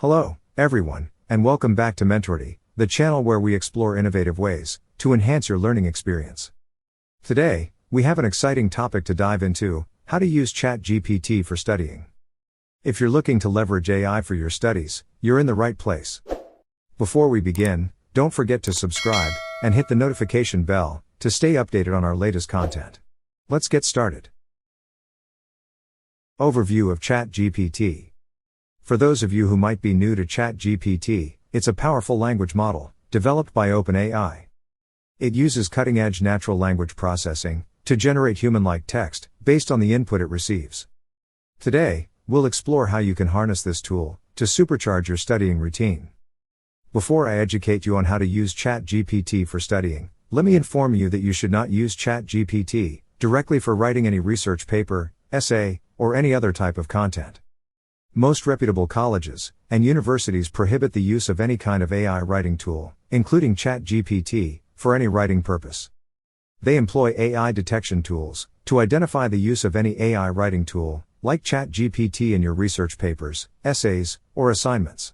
Hello, everyone, and welcome back to Mentority, the channel where we explore innovative ways to enhance your learning experience. Today, we have an exciting topic to dive into: how to use ChatGPT for studying. If you're looking to leverage AI for your studies, you're in the right place. Before we begin, don't forget to subscribe and hit the notification bell to stay updated on our latest content. Let's get started. Overview of ChatGPT. For those of you who might be new to ChatGPT, it's a powerful language model, developed by OpenAI. It uses cutting-edge natural language processing to generate human-like text, based on the input it receives. Today, we'll explore how you can harness this tool to supercharge your studying routine. Before I educate you on how to use ChatGPT for studying, let me inform you that you should not use ChatGPT directly for writing any research paper, essay, or any other type of content. Most reputable colleges and universities prohibit the use of any kind of AI writing tool, including ChatGPT, for any writing purpose. They employ AI detection tools to identify the use of any AI writing tool, like ChatGPT, in your research papers, essays, or assignments.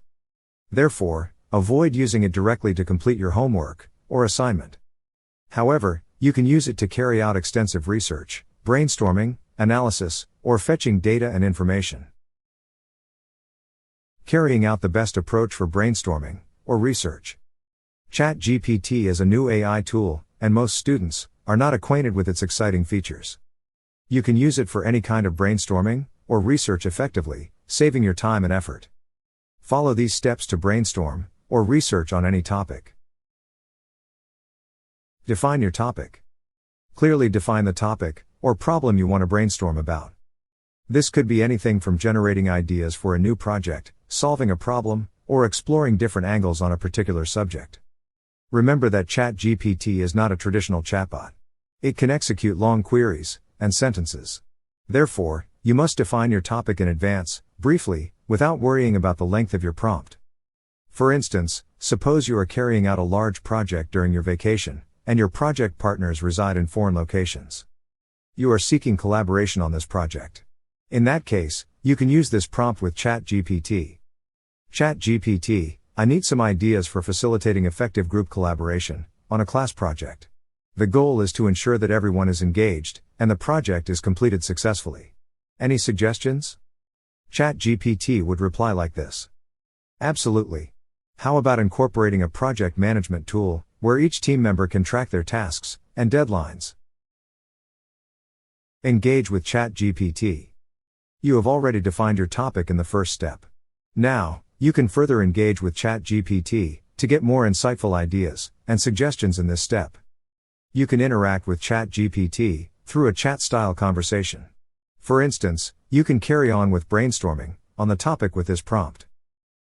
Therefore, avoid using it directly to complete your homework or assignment. However, you can use it to carry out extensive research, brainstorming, analysis, or fetching data and information. Carrying out the best approach for brainstorming or research. ChatGPT is a new AI tool, and most students are not acquainted with its exciting features. You can use it for any kind of brainstorming or research effectively, saving your time and effort. Follow these steps to brainstorm or research on any topic. Define your topic. Clearly define the topic or problem you want to brainstorm about. This could be anything from generating ideas for a new project, solving a problem, or exploring different angles on a particular subject. Remember that ChatGPT is not a traditional chatbot. It can execute long queries and sentences. Therefore, you must define your topic in advance, briefly, without worrying about the length of your prompt. For instance, suppose you are carrying out a large project during your vacation, and your project partners reside in foreign locations. You are seeking collaboration on this project. In that case, you can use this prompt with ChatGPT. ChatGPT, I need some ideas for facilitating effective group collaboration on a class project. The goal is to ensure that everyone is engaged and the project is completed successfully. Any suggestions? ChatGPT would reply like this: absolutely. How about incorporating a project management tool where each team member can track their tasks and deadlines? Engage with ChatGPT. You have already defined your topic in the first step. Now, you can further engage with ChatGPT to get more insightful ideas and suggestions in this step. You can interact with ChatGPT through a chat-style conversation. For instance, you can carry on with brainstorming on the topic with this prompt.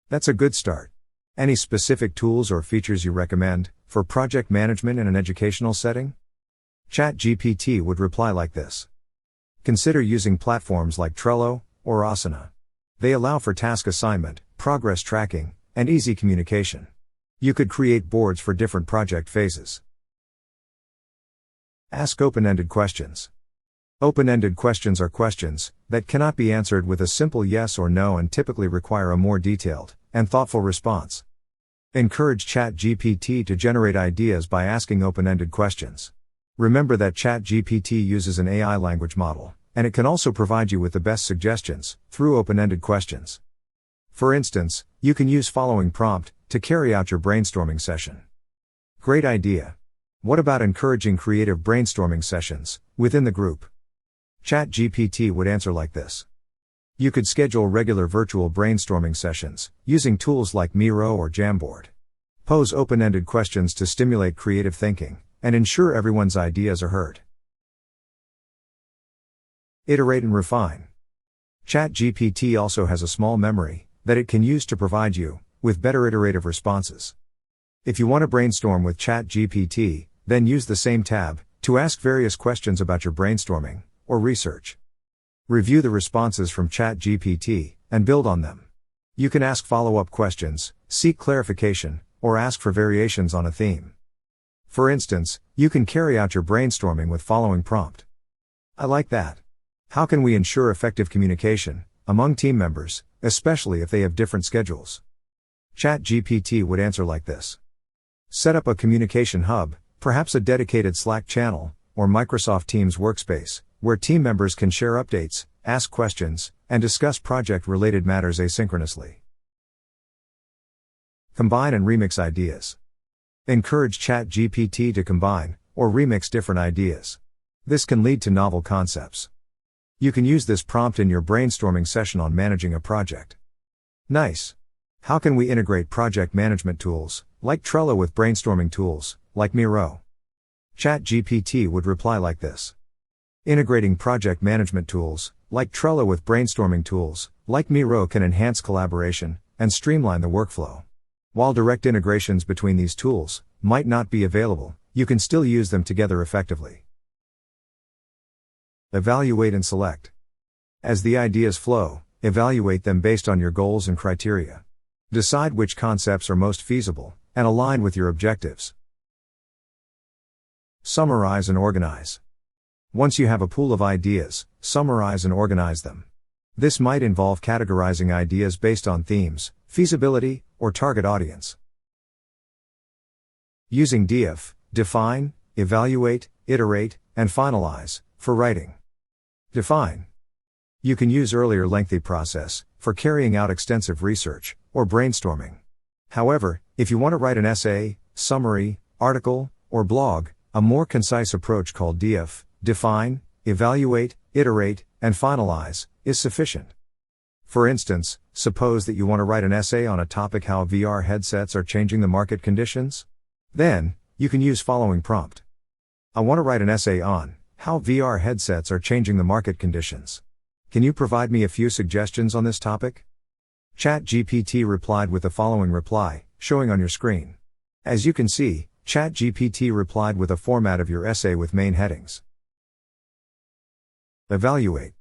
That's a good start. Any specific tools or features you recommend for project management in an educational setting? ChatGPT would reply like this: consider using platforms like Trello or Asana. They allow for task assignment, progress tracking, and easy communication. You could create boards for different project phases. Ask open-ended questions. Open-ended questions are questions that cannot be answered with a simple yes or no and typically require a more detailed and thoughtful response. Encourage ChatGPT to generate ideas by asking open-ended questions. Remember that ChatGPT uses an AI language model, and it can also provide you with the best suggestions through open-ended questions. For instance, you can use following prompt to carry out your brainstorming session. Great idea. What about encouraging creative brainstorming sessions within the group? ChatGPT would answer like this: you could schedule regular virtual brainstorming sessions using tools like Miro or Jamboard. Pose open-ended questions to stimulate creative thinking and ensure everyone's ideas are heard. Iterate and refine. ChatGPT also has a small memory that it can use to provide you with better iterative responses. If you want to brainstorm with ChatGPT, then use the same tab to ask various questions about your brainstorming or research. Review the responses from ChatGPT and build on them. You can ask follow-up questions, seek clarification, or ask for variations on a theme. For instance, you can carry out your brainstorming with following prompt: I like that. How can we ensure effective communication among team members especially if they have different schedules. ChatGPT would answer like this. Set up a communication hub, perhaps a dedicated Slack channel, or Microsoft Teams workspace, where team members can share updates, ask questions, and discuss project-related matters asynchronously. Combine and remix ideas. Encourage ChatGPT to combine or remix different ideas. This can lead to novel concepts. You can use this prompt in your brainstorming session on managing a project. Nice. How can we integrate project management tools, like Trello, with brainstorming tools, like Miro? ChatGPT would reply like this. Integrating project management tools, like Trello, with brainstorming tools, like Miro, can enhance collaboration and streamline the workflow. While direct integrations between these tools might not be available, you can still use them together effectively. Evaluate and select. As the ideas flow, evaluate them based on your goals and criteria. Decide which concepts are most feasible and align with your objectives. Summarize and organize. Once you have a pool of ideas, summarize and organize them. This might involve categorizing ideas based on themes, feasibility, or target audience. Using DIF, define, evaluate, iterate, and finalize, for writing. Define. You can use earlier lengthy process for carrying out extensive research or brainstorming. However, if you want to write an essay, summary, article, or blog, a more concise approach called DIF, define, evaluate, iterate, and finalize, is sufficient. For instance, suppose that you want to write an essay on a topic: how VR headsets are changing the market conditions. Then, you can use following prompt. I want to write an essay on how VR headsets are changing the market conditions. Can you provide me a few suggestions on this topic? ChatGPT replied with the following reply, showing on your screen. As you can see, ChatGPT replied with a format of your essay with main headings. Evaluate.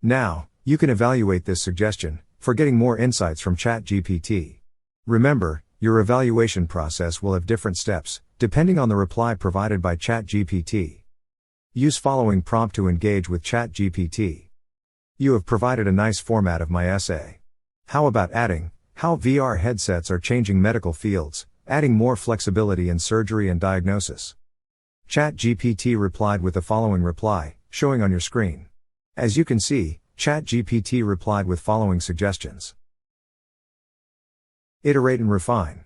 Now, you can evaluate this suggestion for getting more insights from ChatGPT. Remember, your evaluation process will have different steps, depending on the reply provided by ChatGPT. Use following prompt to engage with ChatGPT. You have provided a nice format of my essay. How about adding how VR headsets are changing medical fields, adding more flexibility in surgery and diagnosis? ChatGPT replied with the following reply, showing on your screen. As you can see, ChatGPT replied with following suggestions. Iterate and refine.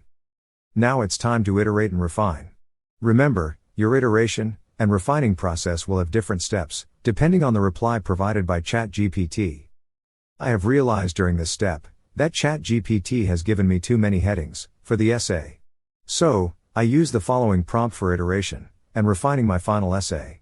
Now it's time to iterate and refine. Remember, your iteration and refining process will have different steps, depending on the reply provided by ChatGPT. I have realized during this step that ChatGPT has given me too many headings for the essay. So, I use the following prompt for iteration and refining my final essay.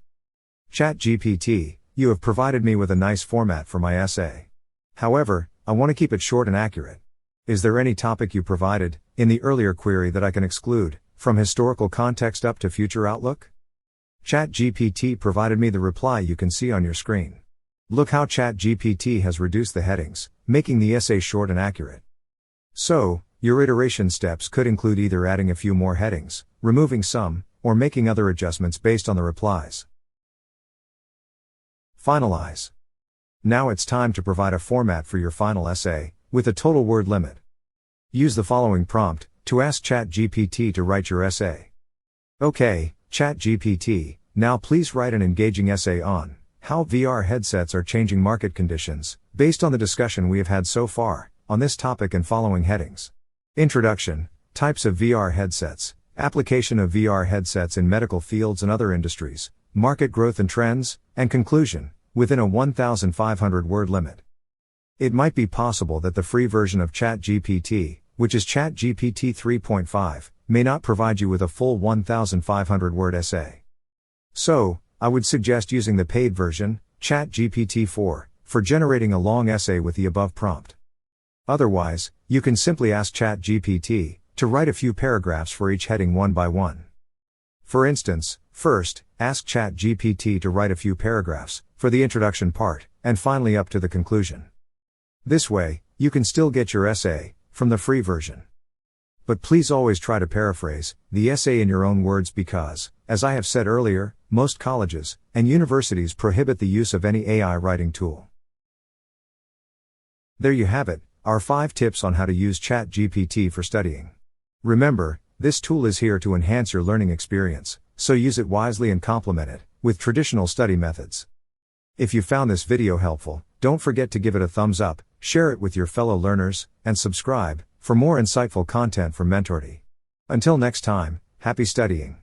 ChatGPT, you have provided me with a nice format for my essay. However, I want to keep it short and accurate. Is there any topic you provided in the earlier query that I can exclude, from historical context up to future outlook? ChatGPT provided me the reply you can see on your screen. Look how ChatGPT has reduced the headings, making the essay short and accurate. So, your iteration steps could include either adding a few more headings, removing some, or making other adjustments based on the replies. Finalize. Now it's time to provide a format for your final essay, with a total word limit. Use the following prompt to ask ChatGPT to write your essay. Okay, ChatGPT, now please write an engaging essay on how VR headsets are changing market conditions, based on the discussion we have had so far on this topic and following headings. Introduction, types of VR headsets, application of VR headsets in medical fields and other industries, market growth and trends, and conclusion, within a 1,500 word limit. It might be possible that the free version of ChatGPT, which is ChatGPT 3.5, may not provide you with a full 1,500 word essay. So, I would suggest using the paid version, ChatGPT 4, for generating a long essay with the above prompt. Otherwise, you can simply ask ChatGPT to write a few paragraphs for each heading one by one. For instance, first, ask ChatGPT to write a few paragraphs for the introduction part, and finally up to the conclusion. This way, you can still get your essay from the free version. But please always try to paraphrase the essay in your own words because, as I have said earlier, most colleges and universities prohibit the use of any AI writing tool. There you have it, our 5 tips on how to use ChatGPT for studying. Remember, this tool is here to enhance your learning experience, so use it wisely and complement it with traditional study methods. If you found this video helpful, don't forget to give it a thumbs up, share it with your fellow learners, and subscribe for more insightful content from Mentority. Until next time, happy studying.